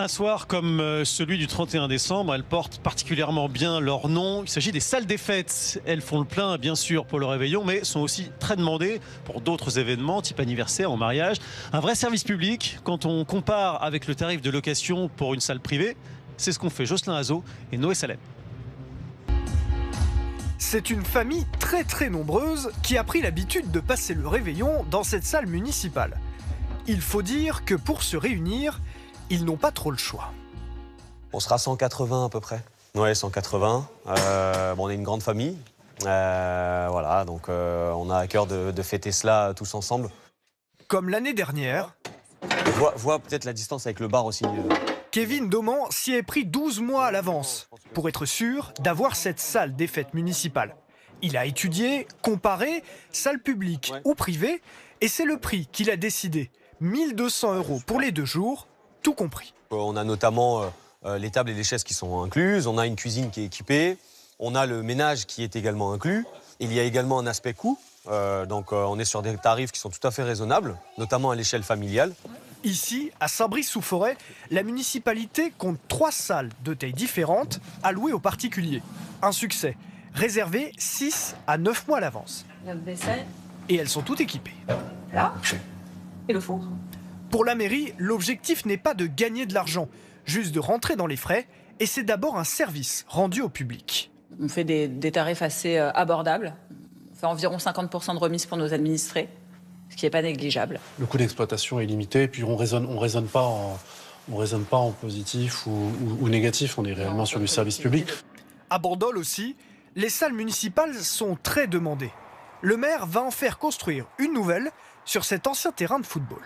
Un soir comme celui du 31 décembre, elles portent particulièrement bien leur nom. Il s'agit des salles des fêtes. Elles font le plein, bien sûr, pour le réveillon, mais sont aussi très demandées pour d'autres événements, type anniversaire ou mariage. Un vrai service public, quand on compare avec le tarif de location pour une salle privée, c'est ce qu'ont fait Jocelyn Azot et Noé Salem. C'est une famille très nombreuse qui a pris l'habitude de passer le réveillon dans cette salle municipale. Il faut dire que pour se réunir, ils n'ont pas trop le choix. On sera 180 à peu près. Ouais, 180. On est une grande famille. Voilà, donc on a à cœur de fêter cela tous ensemble. Comme l'année dernière, Vois peut-être la distance avec le bar aussi. Kevin Doman s'y est pris 12 mois à l'avance pour être sûr d'avoir cette salle des fêtes municipales. Il a étudié, comparé, salle publique ou privée, et c'est le prix qu'il a décidé. 1 200 € pour les 2 jours, tout compris. On a notamment les tables et les chaises qui sont incluses, on a une cuisine qui est équipée, on a le ménage qui est également inclus. Il y a également un aspect coût, donc on est sur des tarifs qui sont tout à fait raisonnables, notamment à l'échelle familiale. Ici, à Saint-Brice-sous-Forêt, la municipalité compte 3 salles de tailles différentes allouées aux particuliers. Un succès, réservé 6 à 9 mois à l'avance. Et elles sont toutes équipées. Là, et le four. Pour la mairie, l'objectif n'est pas de gagner de l'argent, juste de rentrer dans les frais, et c'est d'abord un service rendu au public. On fait des tarifs assez abordables. On fait environ 50% de remise pour nos administrés, ce qui n'est pas négligeable. Le coût d'exploitation est limité, et puis on raisonne pas en positif ou négatif, on est réellement sur du service public. À Bandol aussi, les salles municipales sont très demandées. Le maire va en faire construire une nouvelle sur cet ancien terrain de football.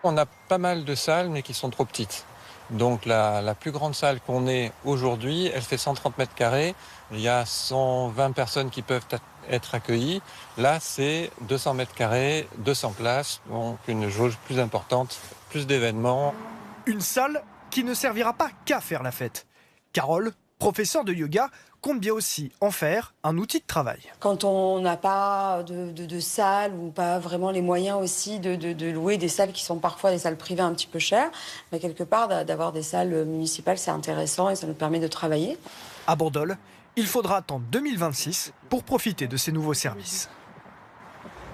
On a pas mal de salles, mais qui sont trop petites. Donc la plus grande salle qu'on ait aujourd'hui, elle fait 130 mètres carrés. Il y a 120 personnes qui peuvent être accueillies. Là, c'est 200 mètres carrés, 200 places, donc une jauge plus importante, plus d'événements. Une salle qui ne servira pas qu'à faire la fête. Carole, professeure de yoga, compte bien aussi en faire un outil de travail. Quand on n'a pas de salle ou pas vraiment les moyens aussi de louer des salles qui sont parfois des salles privées un petit peu chères, mais quelque part d'avoir des salles municipales, c'est intéressant et ça nous permet de travailler. À Bandol, il faudra attendre 2026 pour profiter de ces nouveaux services.